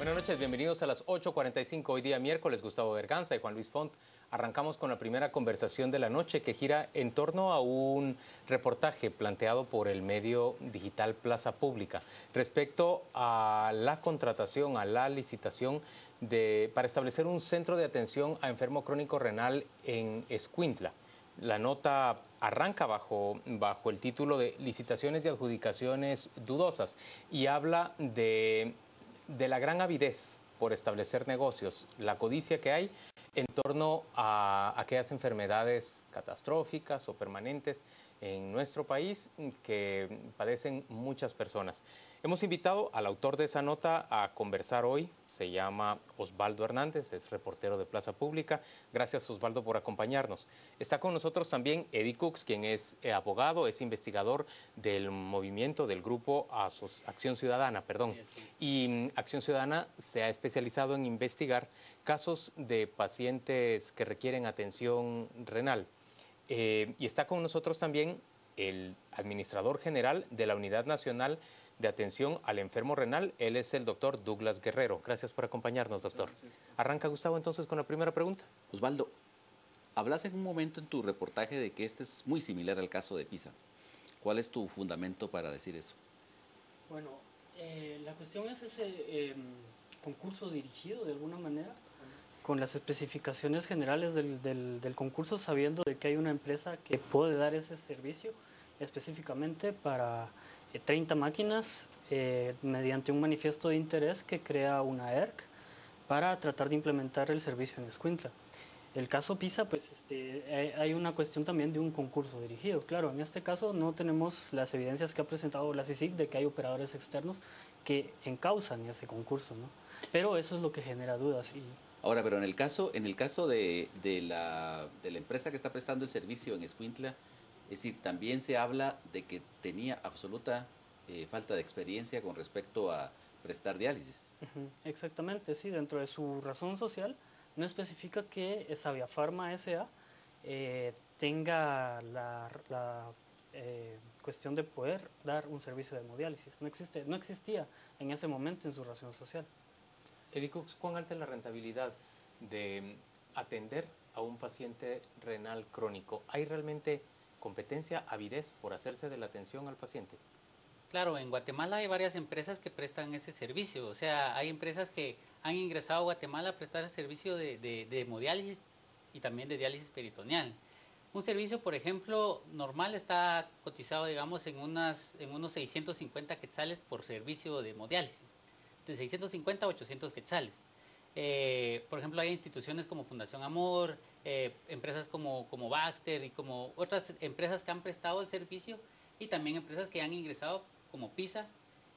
Buenas noches, bienvenidos a las 8:45. Hoy día miércoles, Gustavo Berganza y Juan Luis Font. Arrancamos con la primera conversación de la noche que gira en torno a un reportaje planteado por el medio digital Plaza Pública respecto a la contratación, a la licitación para establecer un centro de atención a enfermo crónico renal en Escuintla. La nota arranca bajo el título de Licitaciones y adjudicaciones dudosas y habla de la gran avidez por establecer negocios, la codicia que hay en torno a aquellas enfermedades catastróficas o permanentes en nuestro país que padecen muchas personas. Hemos invitado al autor de esa nota a conversar hoy. Se llama Osvaldo Hernández, es reportero de Plaza Pública. Gracias, Osvaldo, por acompañarnos. Está con nosotros también Eddie Cooks, quien es abogado, es investigador del movimiento del grupo Acción Ciudadana, perdón. Y Acción Ciudadana se ha especializado en investigar casos de pacientes que requieren atención renal. Y está con nosotros también el administrador general de la Unidad Nacional de Atención al Enfermo Renal. Él es el doctor Douglas Guerrero. Gracias por acompañarnos, doctor. Gracias. Arranca, Gustavo, entonces con la primera pregunta. Osvaldo, hablas en un momento en tu reportaje de que este es muy similar al caso de Pisa. ¿Cuál es tu fundamento para decir eso? Bueno, la cuestión es ese concurso dirigido de alguna manera, con las especificaciones generales del concurso, sabiendo de que hay una empresa que puede dar ese servicio específicamente para 30 máquinas mediante un manifiesto de interés que crea una ERC para tratar de implementar el servicio en Escuintla. El caso PISA, pues hay una cuestión también de un concurso dirigido. Claro, en este caso no tenemos las evidencias que ha presentado la CICIG de que hay operadores externos que encausan ese concurso, ¿no? Pero eso es lo que genera dudas. Ahora, pero en el caso de la empresa que está prestando el servicio en Escuintla, es decir, también se habla de que tenía absoluta falta de experiencia con respecto a prestar diálisis. Exactamente, sí, dentro de su razón social no especifica que Sabiapharma S.A. Tenga la cuestión de poder dar un servicio de hemodiálisis. No existía en ese momento en su razón social. Eric, ¿cuán alta es la rentabilidad de atender a un paciente renal crónico? ¿Hay realmente competencia, avidez por hacerse de la atención al paciente? Claro, en Guatemala hay varias empresas que prestan ese servicio. O sea, hay empresas que han ingresado a Guatemala a prestar el servicio de hemodiálisis y también de diálisis peritoneal. Un servicio, por ejemplo, normal está cotizado, digamos, en unos 650 quetzales por servicio de hemodiálisis. De 650 a 800 quetzales. Por ejemplo, hay instituciones como Fundación Amor, empresas como Baxter y como otras empresas que han prestado el servicio, y también empresas que han ingresado como PISA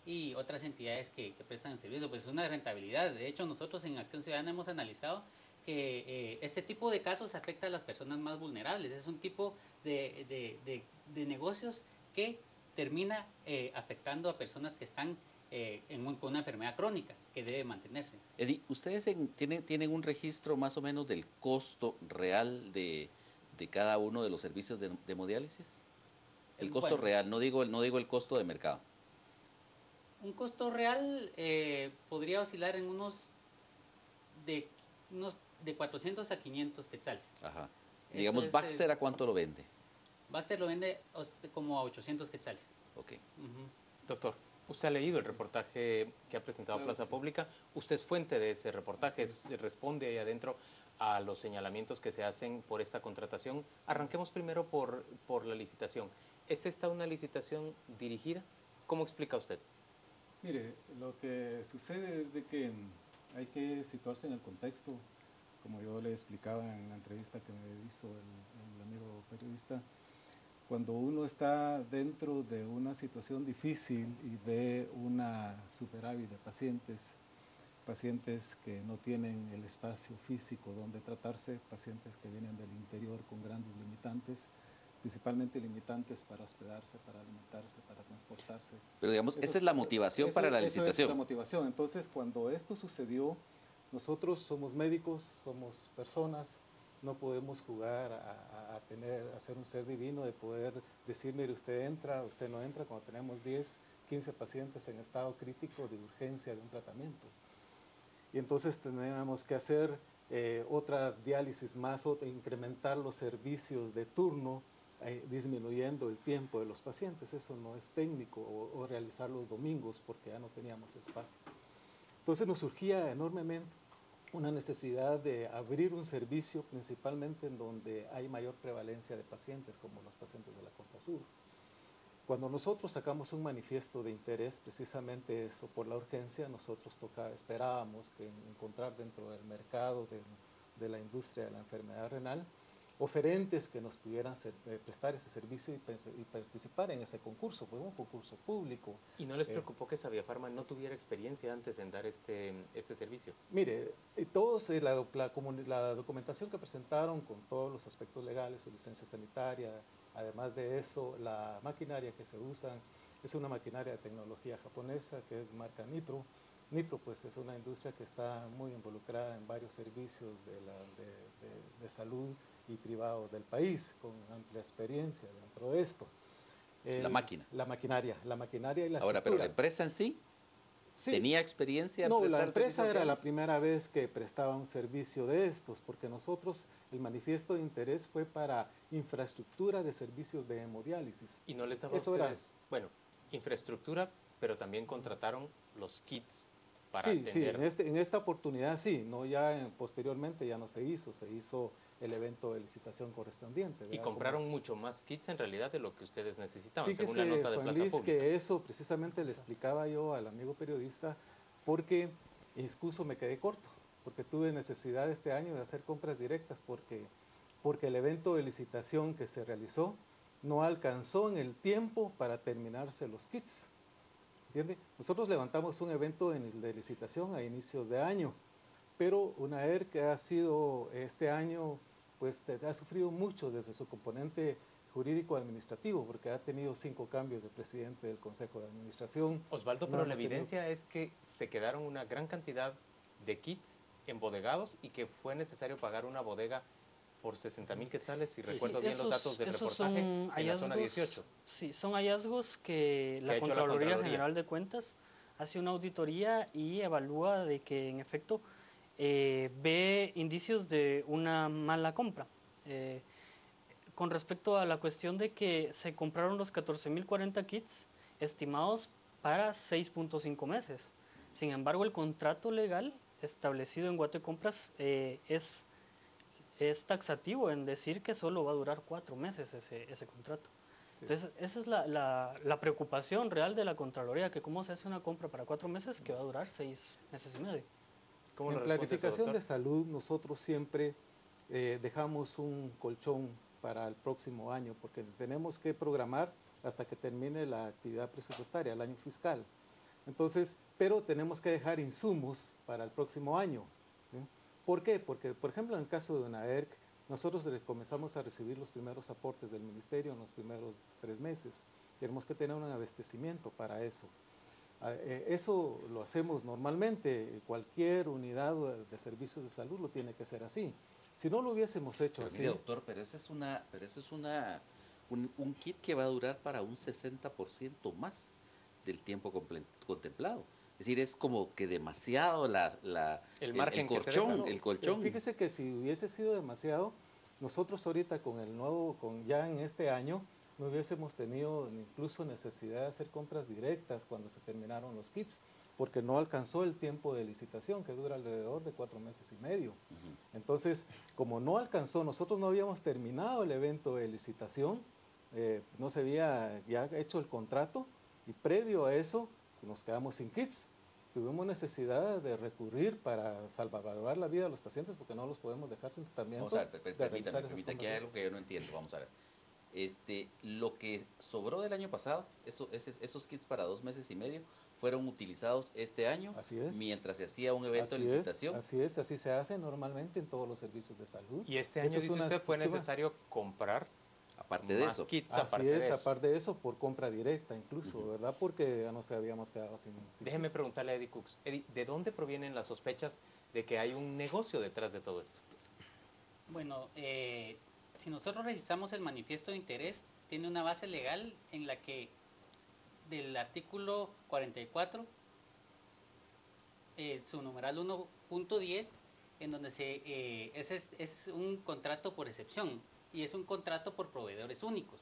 y otras entidades que prestan el servicio. Pues es una rentabilidad. De hecho, nosotros en Acción Ciudadana hemos analizado que este tipo de casos afecta a las personas más vulnerables. Es un tipo de negocios que termina afectando a personas que están con una enfermedad crónica que debe mantenerse. Eddie, ¿ustedes tienen un registro más o menos del costo real de cada uno de los servicios de hemodiálisis? El costo real, no digo el costo de mercado. Un costo real podría oscilar en unos de 400 a 500 quetzales. Ajá. Digamos, Baxter, ¿a cuánto lo vende? Baxter lo vende como a 800 quetzales. Ok. Doctor, usted ha leído el reportaje que ha presentado Plaza Pública. Usted es fuente de ese reportaje, responde ahí adentro a los señalamientos que se hacen por esta contratación. Arranquemos primero por la licitación. ¿Es esta una licitación dirigida? ¿Cómo explica usted? Mire, lo que sucede es de que hay que situarse en el contexto, como yo le explicaba en la entrevista que me hizo el amigo periodista. Cuando uno está dentro de una situación difícil y ve una superávit de pacientes que no tienen el espacio físico donde tratarse, pacientes que vienen del interior con grandes limitantes, principalmente limitantes para hospedarse, para alimentarse, para transportarse. Pero digamos, esa es la motivación para la licitación. Esa es la motivación. Entonces, cuando esto sucedió, nosotros somos médicos, somos personas, no podemos jugar a ser un ser divino, de poder decir, mire, usted entra, usted no entra, cuando tenemos 10, 15 pacientes en estado crítico de urgencia de un tratamiento. y entonces teníamos que hacer otra diálisis más, incrementar los servicios de turno, disminuyendo el tiempo de los pacientes. Eso no es técnico, o realizar los domingos porque ya no teníamos espacio. Entonces nos surgía enormemente una necesidad de abrir un servicio principalmente en donde hay mayor prevalencia de pacientes, como los pacientes de la costa sur. Cuando nosotros sacamos un manifiesto de interés, precisamente eso, por la urgencia, nosotros esperábamos que encontrar dentro del mercado de la industria de la enfermedad renal oferentes que nos pudieran prestar ese servicio y participar en ese concurso. Fue un concurso público. ¿Y no les preocupó que Sabia Pharma no tuviera experiencia antes en dar este servicio? Mire, todos la documentación que presentaron con todos los aspectos legales, su licencia sanitaria, además de eso, la maquinaria que se usa es una maquinaria de tecnología japonesa que es marca Nipro. Nipro pues es una industria que está muy involucrada en varios servicios de salud y privados del país, con amplia experiencia dentro de esto. La máquina. La maquinaria y la Ahora, estructura. pero la empresa en sí, Sí. ¿tenía experiencia en No, prestar la empresa servicios era la reales? primera vez que prestaba un servicio de estos, porque nosotros, el manifiesto de interés fue para infraestructura de servicios de hemodiálisis. ¿Y no les daba a Eso era. ustedes, bueno, infraestructura, pero también contrataron los kits para Sí, atender? sí, en esta oportunidad sí, no ya posteriormente ya no se hizo el evento de licitación correspondiente. Y ¿verdad? compraron mucho más kits en realidad de lo que ustedes necesitaban, Fíjese, según la nota de Juan Plaza Luis, Pública. que eso precisamente le explicaba yo al amigo periodista, porque incluso me quedé corto, porque tuve necesidad este año de hacer compras directas, porque el evento de licitación que se realizó no alcanzó en el tiempo para terminarse los kits. ¿Entiende? Nosotros levantamos un evento de licitación a inicios de año, pero UNAER, que ha sido este año, pues ha sufrido mucho desde su componente jurídico-administrativo, porque ha tenido 5 cambios de presidente del Consejo de Administración. Osvaldo, No pero la hemos tenido- evidencia es que se quedaron una gran cantidad de kits embodegados y que fue necesario pagar una bodega por 60,000 quetzales, si recuerdo bien los datos del esos reportaje, son en la zona hallazgos- 18. Sí, son hallazgos que ha la hecho la Contraloría Contraloría. General de Cuentas hace una auditoría y evalúa de que en efecto ve indicios de una mala compra. Con respecto a la cuestión de que se compraron los 14.040 kits estimados para 6.5 meses. Sin embargo, el contrato legal establecido en Guatecompras es taxativo en decir que solo va a durar 4 meses ese contrato. Entonces, esa es la preocupación real de la Contraloría, que cómo se hace una compra para 4 meses que va a durar 6 meses y medio. ¿Cómo En lo responde eso, planificación doctor? de salud, nosotros siempre dejamos un colchón para el próximo año, porque tenemos que programar hasta que termine la actividad presupuestaria, el año fiscal. Entonces, pero tenemos que dejar insumos para el próximo año. ¿Sí? ¿Por qué? Porque, por ejemplo, en el caso de UNAERC, nosotros comenzamos a recibir los primeros aportes del ministerio en los primeros 3 meses. Tenemos que tener un abastecimiento para eso. Eso lo hacemos normalmente, cualquier unidad de servicios de salud lo tiene que hacer así. Si no lo hubiésemos hecho Pero así, mire, doctor, pero ese es un kit que va a durar para un 60% más del tiempo contemplado. Es decir, es como que demasiado El margen que se colchón, deja, ¿no? el colchón. Fíjese que si hubiese sido demasiado, nosotros ahorita ya en este año, no hubiésemos tenido incluso necesidad de hacer compras directas cuando se terminaron los kits, porque no alcanzó el tiempo de licitación, que dura alrededor de 4 meses y medio. Entonces, como no alcanzó, nosotros no habíamos terminado el evento de licitación, no se había ya hecho el contrato, y previo a eso nos quedamos sin kits. Tuvimos necesidad de recurrir para salvaguardar la vida de los pacientes, porque no los podemos dejar sin tratamiento. Vamos a ver, permítame, que hay algo que yo no entiendo. Vamos a ver. Lo que sobró del año pasado, esos kits para 2 meses y medio, fueron utilizados este año, Así es. mientras se hacía un evento de licitación. Así se hace normalmente en todos los servicios de salud. Y este año, dice usted, fue necesario comprar Aparte de más eso. kits, Así aparte de es, eso. aparte de eso, por compra directa incluso, ¿verdad? Porque ya nos habíamos quedado sin Déjeme kits. preguntarle a Eddie Cooks. Eddie, ¿de dónde provienen las sospechas de que hay un negocio detrás de todo esto? Bueno, si nosotros registramos el manifiesto de interés, tiene una base legal en la que del artículo 44, su numeral 1 punto 10, en donde es un contrato por excepción y es un contrato por proveedores únicos.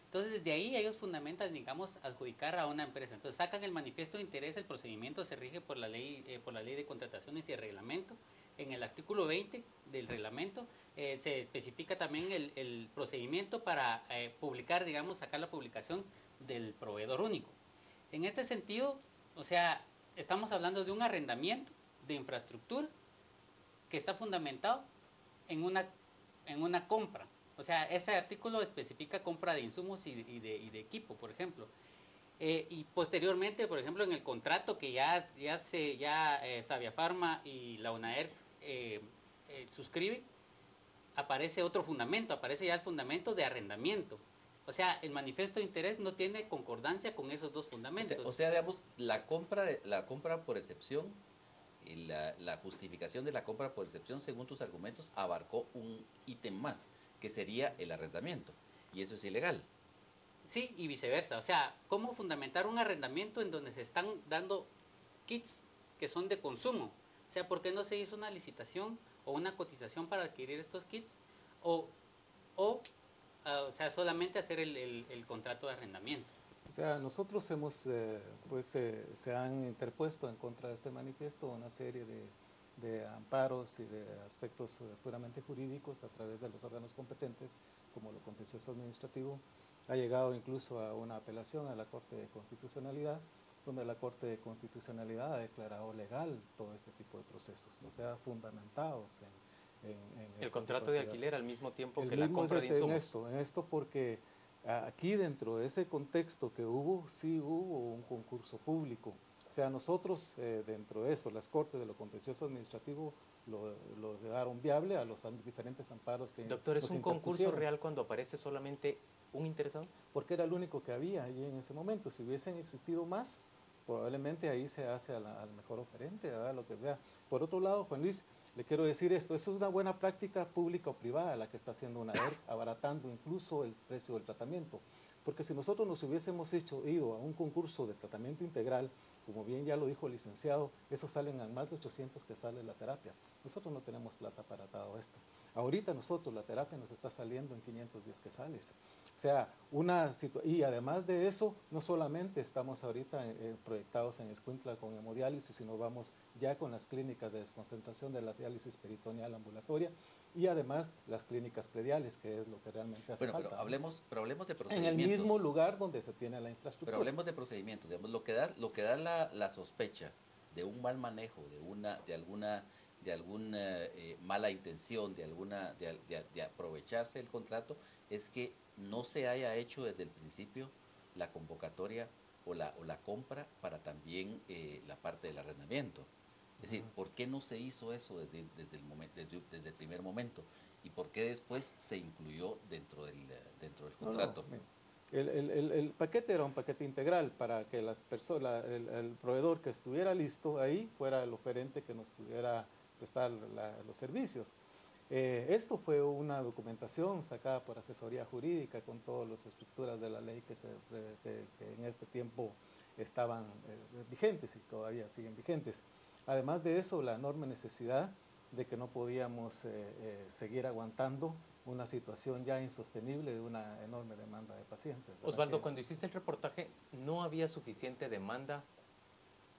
Entonces, desde ahí ellos fundamentan, digamos, adjudicar a una empresa. Entonces, sacan el manifiesto de interés, el procedimiento se rige por la ley de contrataciones y el reglamento. En el artículo 20 del reglamento se especifica también el procedimiento para publicar, digamos, sacar la publicación del proveedor único. En este sentido, o sea, estamos hablando de un arrendamiento de infraestructura que está fundamentado en una compra. O sea, ese artículo especifica compra de insumos y de equipo, por ejemplo. Y posteriormente, por ejemplo, en el contrato que ya Savia Pharma y la UNAER suscriben, aparece otro fundamento, aparece ya el fundamento de arrendamiento. O sea, el manifiesto de interés no tiene concordancia con esos dos fundamentos. O sea, digamos, la compra por excepción y la justificación de la compra por excepción, según tus argumentos, abarcó un ítem más, que sería el arrendamiento. Y eso es ilegal. Sí, y viceversa. O sea, ¿cómo fundamentar un arrendamiento en donde se están dando kits que son de consumo? O sea, ¿por qué no se hizo una licitación o una cotización para adquirir estos kits? O sea, solamente hacer el contrato de arrendamiento. O sea, nosotros hemos, se han interpuesto en contra de este manifiesto una serie de amparos y de aspectos puramente jurídicos a través de los órganos competentes, como lo contencioso administrativo. Ha llegado incluso a una apelación a la Corte de Constitucionalidad, donde la Corte de Constitucionalidad ha declarado legal todo este tipo de procesos, o sea, fundamentados en el contrato de alquiler al mismo tiempo que la compra de insumos. En esto porque aquí dentro de ese contexto que hubo, sí hubo un concurso público. O sea, nosotros dentro de eso, las Cortes de lo Contencioso Administrativo lo dejaron viable a los diferentes amparos que Doctor, ¿es un concurso real cuando aparece solamente un interesado? Porque era el único que había ahí en ese momento. Si hubiesen existido más, probablemente ahí se hace al mejor oferente, ¿verdad? Lo que vea. Por otro lado, Juan Luis, le quiero decir esto, eso es una buena práctica pública o privada la que está haciendo UNAER, abaratando incluso el precio del tratamiento. Porque si nosotros nos hubiésemos ido a un concurso de tratamiento integral, como bien ya lo dijo el licenciado, eso salen a más de 800 que sale la terapia. Nosotros no tenemos plata para todo esto. Ahorita nosotros la terapia nos está saliendo en 510 quetzales. O sea, y además de eso, no solamente estamos ahorita proyectados en Escuintla con hemodiálisis, sino vamos ya con las clínicas de desconcentración de la diálisis peritoneal ambulatoria y además las clínicas prediales, que es lo que realmente hace falta. Pero hablemos de procedimientos. En el mismo lugar donde se tiene la infraestructura. Pero hablemos de procedimientos. Digamos, lo que da la sospecha de un mal manejo, de alguna mala intención, de aprovecharse el contrato, es que no se haya hecho desde el principio la convocatoria o la compra para también la parte del arrendamiento. Es decir, ¿por qué no se hizo eso desde el primer momento? ¿Y por qué después se incluyó dentro del contrato? El paquete era un paquete integral para que las personas, el proveedor que estuviera listo ahí fuera el oferente que nos pudiera prestar los servicios. Esto fue una documentación sacada por asesoría jurídica con todas las estructuras de la ley que en este tiempo estaban vigentes y todavía siguen vigentes. Además de eso, la enorme necesidad de que no podíamos seguir aguantando una situación ya insostenible de una enorme demanda de pacientes. Osvaldo, cuando hiciste el reportaje, ¿no había suficiente demanda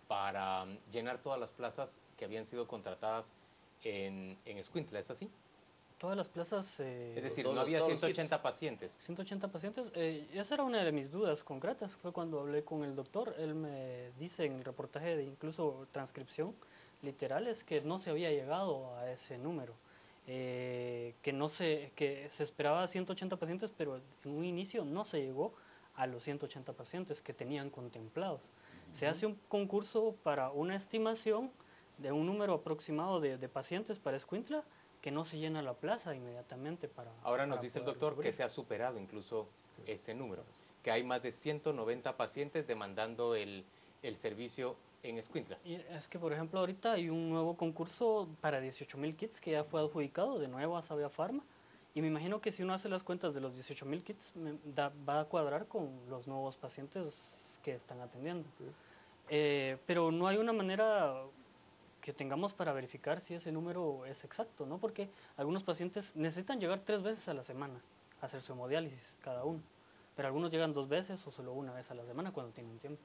para llenar todas las plazas que habían sido contratadas en Escuintla? ¿Es así? Todas las plazas... es decir, no había 180 pacientes. 180 pacientes. Esa era una de mis dudas concretas. Fue cuando hablé con el doctor. Él me dice en el reportaje de incluso transcripción literal es que no se había llegado a ese número. Que se esperaba 180 pacientes, pero en un inicio no se llegó a los 180 pacientes que tenían contemplados. Se hace un concurso para una estimación de un número aproximado de pacientes para Escuintla, que no se llena la plaza inmediatamente para... Ahora nos dice el doctor que se ha superado incluso ese número, que hay más de 190 pacientes demandando el servicio en Escuintla. Y es que, por ejemplo, ahorita hay un nuevo concurso para 18,000 kits que ya fue adjudicado de nuevo a Savia Pharma, y me imagino que si uno hace las cuentas de los 18,000 kits va a cuadrar con los nuevos pacientes que están atendiendo. Pero no hay una manera que tengamos para verificar si ese número es exacto, ¿no? Porque algunos pacientes necesitan llegar 3 veces a la semana a hacer su hemodiálisis cada uno, pero algunos llegan 2 veces o solo una vez a la semana cuando tienen tiempo.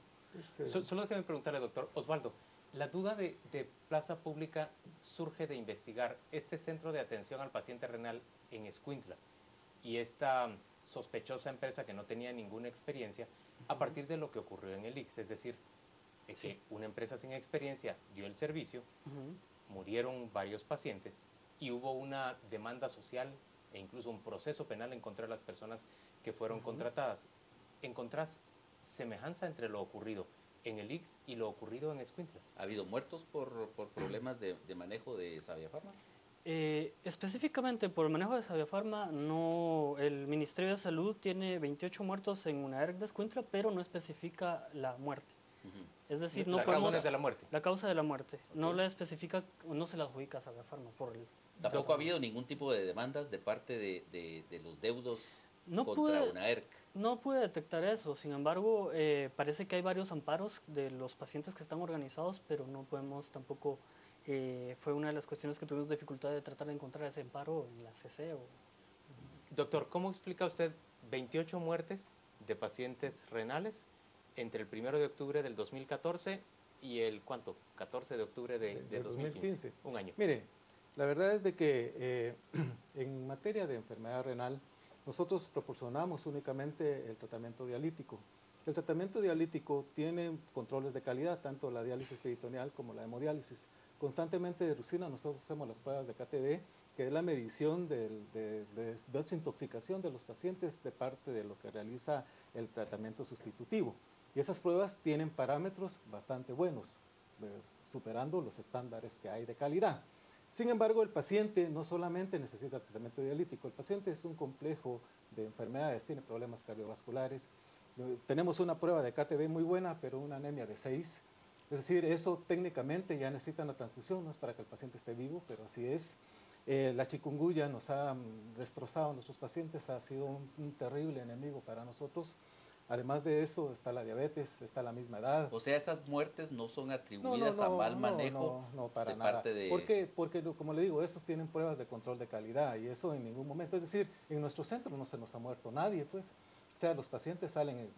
Solo déjeme preguntarle, doctor Osvaldo, la duda de Plaza Pública surge de investigar este centro de atención al paciente renal en Escuintla y esta sospechosa empresa que no tenía ninguna experiencia a partir de lo que ocurrió en el ICS, es decir, que una empresa sin experiencia dio el servicio, murieron varios pacientes y hubo una demanda social e incluso un proceso penal en contra de las personas que fueron contratadas. ¿Encontrás semejanza entre lo ocurrido en el ICS y lo ocurrido en Escuintla? ¿Ha habido muertos por problemas de manejo de Sabiafarma? Específicamente por el manejo de Sabiafarma, no, el Ministerio de Salud tiene 28 muertos en una ERC de Escuintla, pero no especifica la muerte. Es decir, no la podemos... causa de la muerte. La causa de la muerte. No la especifica, no se la adjudica a Sabiafarma por el... ¿Tampoco ha habido ningún tipo de demandas de parte de los deudos No contra pude- una ERC? No pude detectar eso, sin embargo, parece que hay varios amparos de los pacientes que están organizados, pero no podemos tampoco, fue una de las cuestiones que tuvimos dificultad de tratar de encontrar ese amparo en la CC. Doctor, ¿cómo explica usted 28 muertes de pacientes renales entre el 1 de octubre del 2014 y el, ¿cuánto? 14 de octubre de 2015. Un año. Mire, la verdad es de que en materia de enfermedad renal, nosotros proporcionamos únicamente el tratamiento dialítico. El tratamiento dialítico tiene controles de calidad, tanto la diálisis peritoneal como la hemodiálisis. Constantemente de rutina nosotros hacemos las pruebas de KTB, que es la medición de desintoxicación de los pacientes de parte de lo que realiza el tratamiento sustitutivo. Y esas pruebas tienen parámetros bastante buenos, superando los estándares que hay de calidad. Sin embargo, el paciente no solamente necesita tratamiento dialítico, el paciente es un complejo de enfermedades, tiene problemas cardiovasculares. Tenemos una prueba de KTB muy buena, pero una anemia de 6. Es decir, eso técnicamente ya necesita una transfusión, no es para que el paciente esté vivo, pero así es. La chikungunya nos ha destrozado a nuestros pacientes, ha sido un terrible enemigo para nosotros. Además de eso, está la diabetes, está la misma edad. O sea, esas muertes no son atribuidas a mal manejo no, para de nada. parte de... ¿Por qué? Porque, como le digo, esos tienen pruebas de control de calidad y eso en ningún momento, es decir, en nuestro centro no se nos ha muerto nadie, pues. O sea, los pacientes salen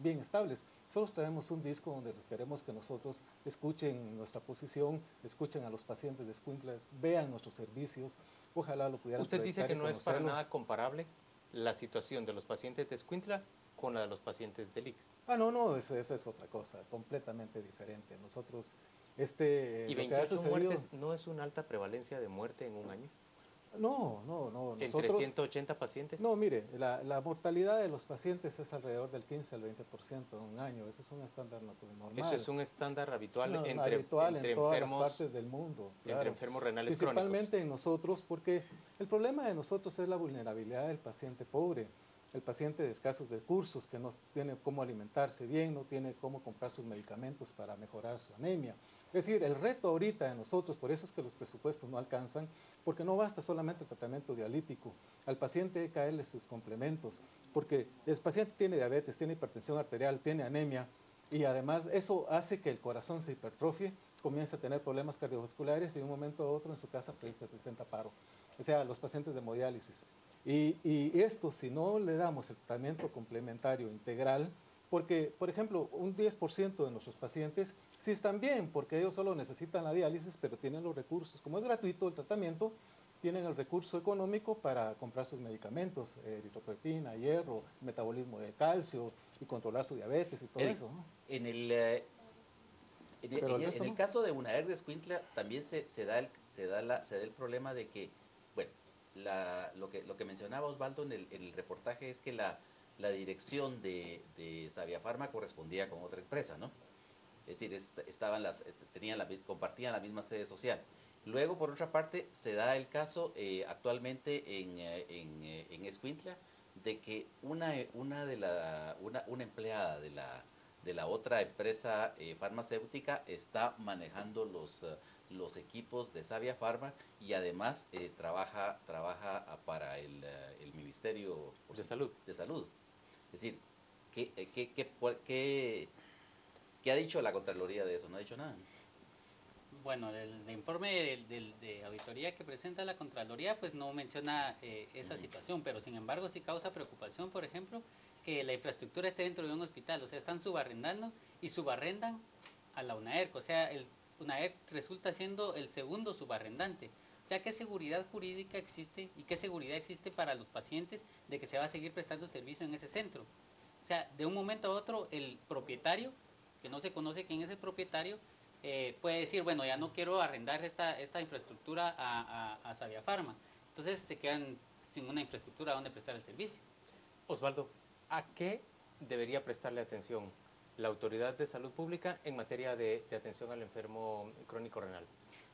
bien estables. Solo traemos un disco donde queremos que nosotros escuchen nuestra posición, escuchen a los pacientes de Escuintla, vean nuestros servicios. Ojalá lo pudieran Usted dice que proyectar y no es para conocerlo. nada comparable la situación de los pacientes de Escuintla con la de los pacientes del ICS. No, esa es otra cosa, completamente diferente. Nosotros, ¿Y lo que ha 28 sucedido... muertes no es una alta prevalencia de muerte en un año? No. ¿Entre Nosotros, 180 pacientes? no, mire, la mortalidad de los pacientes es alrededor del 15 al 20% en un año. Ese es un estándar normal. Eso es un estándar habitual No, entre, habitual entre en todas enfermos, las partes del mundo. entre Claro. enfermos renales Principalmente crónicos. en nosotros, porque el problema de nosotros es la vulnerabilidad del paciente pobre, el paciente de escasos recursos, que no tiene cómo alimentarse bien, no tiene cómo comprar sus medicamentos para mejorar su anemia. Es decir, el reto ahorita de nosotros, por eso es que los presupuestos no alcanzan, porque no basta solamente el tratamiento dialítico, al paciente hay que caerle sus complementos, porque el paciente tiene diabetes, tiene hipertensión arterial, tiene anemia, y además eso hace que el corazón se hipertrofie, comience a tener problemas cardiovasculares y de un momento a otro en su casa pues, se presenta paro. O sea, los pacientes de hemodiálisis. Y esto, si no le damos el tratamiento complementario integral, porque, por ejemplo, un 10% de nuestros pacientes sí están bien, porque ellos solo necesitan la diálisis, pero tienen los recursos. Como es gratuito el tratamiento, tienen el recurso económico para comprar sus medicamentos, eritropoetina, hierro, metabolismo de calcio y controlar su diabetes y todo eso, ¿no? En el, Pero el resto en el no. caso de una ERC de Escuintla también se da el problema de que, bueno, lo que mencionaba Osvaldo en el reportaje es que la dirección de Sabiafarma correspondía con otra empresa, ¿no? Es decir, compartían la misma sede social. Luego, por otra parte, se da el caso actualmente en Escuintla de que una empleada de la otra empresa farmacéutica está manejando los equipos de Sabiafarma y además trabaja para el Ministerio De Salud. de Salud. Es decir, ¿qué ha dicho la Contraloría de eso? No ha dicho nada. Bueno, el informe de auditoría que presenta la Contraloría pues no menciona esa situación, pero sin embargo sí causa preocupación, por ejemplo, que la infraestructura esté dentro de un hospital, o sea, están subarrendando y subarrendan a la UNAERC, o sea, UNAERC resulta siendo el segundo subarrendante. O sea, ¿qué seguridad jurídica existe y qué seguridad existe para los pacientes de que se va a seguir prestando servicio en ese centro? O sea, de un momento a otro el propietario, que no se conoce quién es el propietario, puede decir, bueno, ya no quiero arrendar esta infraestructura a Savia Pharma. Entonces se quedan sin una infraestructura donde prestar el servicio. Osvaldo, ¿a qué debería prestarle atención la Autoridad de Salud Pública en materia de atención al enfermo crónico renal?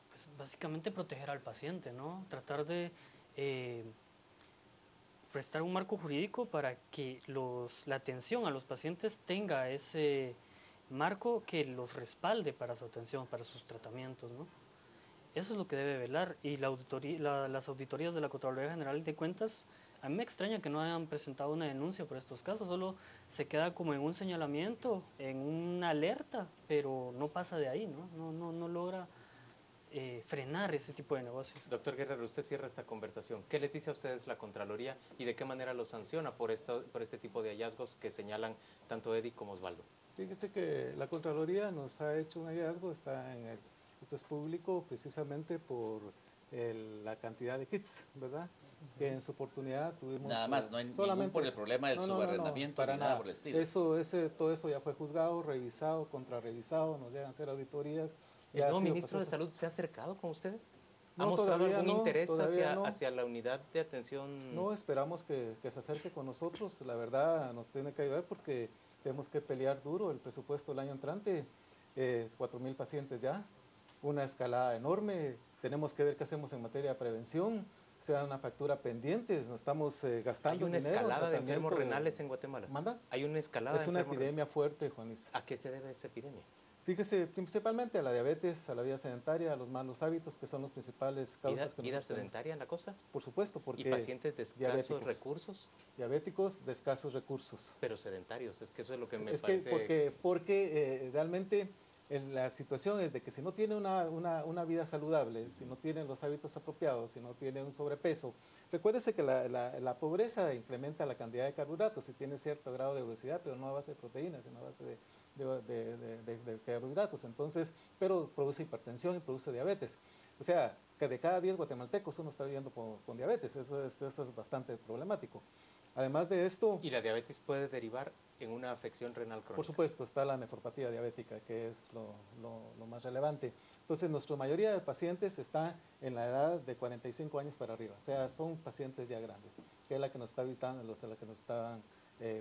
Pues básicamente proteger al paciente, ¿no? Tratar de prestar un marco jurídico para que la atención a los pacientes tenga ese marco que los respalde para su atención, para sus tratamientos, ¿no? Eso es lo que debe velar. Y las auditorías de la Contraloría General de Cuentas, a mí me extraña que no hayan presentado una denuncia por estos casos, solo se queda como en un señalamiento, en una alerta, pero no pasa de ahí, ¿no? No logra frenar ese tipo de negocios. Doctor Guerrero, usted cierra esta conversación. ¿Qué les dice a ustedes la Contraloría y de qué manera los sanciona por este tipo de hallazgos que señalan tanto Eddie como Osvaldo? Fíjese que la Contraloría nos ha hecho un hallazgo, esto es público precisamente por la cantidad de kits, ¿verdad? Que en su oportunidad tuvimos... Nada más, no hay ningún por el problema del subarrendamiento para ni nada nada. por el estilo. Todo eso ya fue juzgado, revisado, contrarrevisado, nos llegan a hacer auditorías. ¿El nuevo ministro de Salud se ha acercado con ustedes? ¿Ha No, mostrado todavía algún no, interés todavía no. hacia la unidad de atención? No, esperamos que se acerque con nosotros. La verdad nos tiene que ayudar porque tenemos que pelear duro el presupuesto del año entrante. 4.000 pacientes ya, una escalada enorme. Tenemos que ver qué hacemos en materia de prevención. Sea una factura pendiente, nos estamos gastando dinero. ¿Hay una escalada de enfermos renales en Guatemala? ¿Manda? ¿Hay una escalada? Es una epidemia fuerte, Juan Luis. ¿A qué se debe esa epidemia? Fíjese, principalmente a la diabetes, a la vida sedentaria, a los malos hábitos, que son los principales causas. ¿Vida sedentaria en la costa? Por supuesto, porque... ¿Y pacientes de escasos recursos? Diabéticos de escasos recursos. Pero sedentarios, es que eso es lo que me parece... Porque realmente la situación es de que si no tiene una vida saludable, si no tiene los hábitos apropiados, si no tiene un sobrepeso, recuérdese que la pobreza incrementa la cantidad de carbohidratos, si tiene cierto grado de obesidad, pero no a base de proteínas, sino a base de carbohidratos, entonces, pero produce hipertensión y produce diabetes. O sea, que de cada 10 guatemaltecos uno está viviendo con diabetes, esto es bastante problemático. Además de esto... ¿Y la diabetes puede derivar en una afección renal crónica? Por supuesto, está la nefropatía diabética, que es lo más relevante. Entonces, nuestra mayoría de pacientes está en la edad de 45 años para arriba, o sea, son pacientes ya grandes, que es la que nos está visitando, la que nos están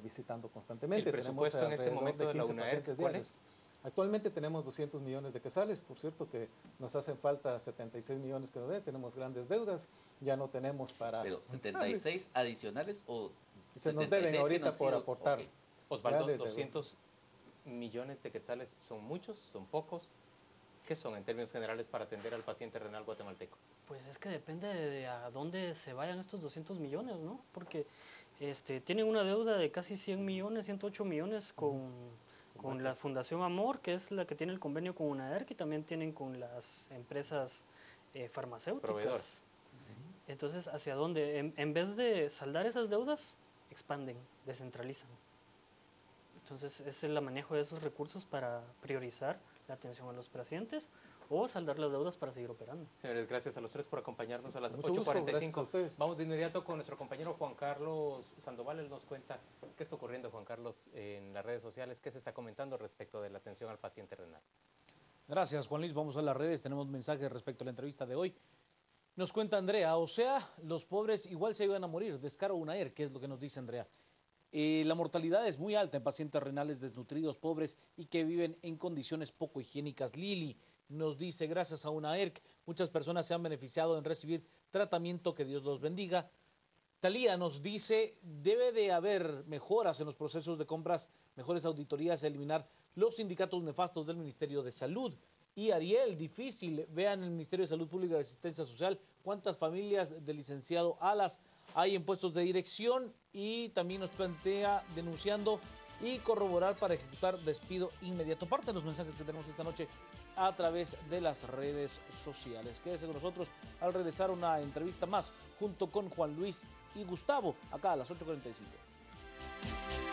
visitando constantemente. ¿El presupuesto en este momento de la UNAERC cuál es? Actualmente tenemos 200 millones de quetzales, por cierto que nos hacen falta 76 millones que nos den, tenemos grandes deudas, ya no tenemos para... ¿Pero 76 adicionales o se nos deben ahorita por aportar? Okay. Osvaldo, 200 millones de quetzales, ¿son muchos? ¿Son pocos? ¿Qué son en términos generales para atender al paciente renal guatemalteco? Pues es que depende de a dónde se vayan estos 200 millones, ¿no? Porque tienen una deuda de casi 100 millones, 108 millones con la Fundación Amor, que es la que tiene el convenio con UNAERC, y también tienen con las empresas farmacéuticas. Proveedores. Entonces, ¿hacia dónde? En vez de saldar esas deudas, expanden, descentralizan. Entonces, es el manejo de esos recursos para priorizar la atención a los pacientes o saldar las deudas para seguir operando. Señores, gracias a los tres por acompañarnos a las 8:45. Vamos de inmediato con nuestro compañero Juan Carlos Sandoval. Él nos cuenta qué está ocurriendo, Juan Carlos, en las redes sociales, qué se está comentando respecto de la atención al paciente renal. Gracias, Juan Luis. Vamos a las redes, tenemos mensajes respecto a la entrevista de hoy. Nos cuenta Andrea, o sea, los pobres igual se iban a morir, descaro UNAERC, ¿qué es lo que nos dice Andrea? La mortalidad es muy alta en pacientes renales desnutridos, pobres y que viven en condiciones poco higiénicas. Lili nos dice, gracias a UNAERC, muchas personas se han beneficiado en recibir tratamiento, que Dios los bendiga. Talía nos dice, debe de haber mejoras en los procesos de compras, mejores auditorías, eliminar los sindicatos nefastos del Ministerio de Salud. Y Ariel, difícil, vean el Ministerio de Salud Pública y Asistencia Social, cuántas familias del licenciado Alas hay en puestos de dirección, y también nos plantea denunciando y corroborar para ejecutar despido inmediato. Parte de los mensajes que tenemos esta noche a través de las redes sociales. Quédese con nosotros al regresar una entrevista más junto con Juan Luis y Gustavo acá a las 8:45.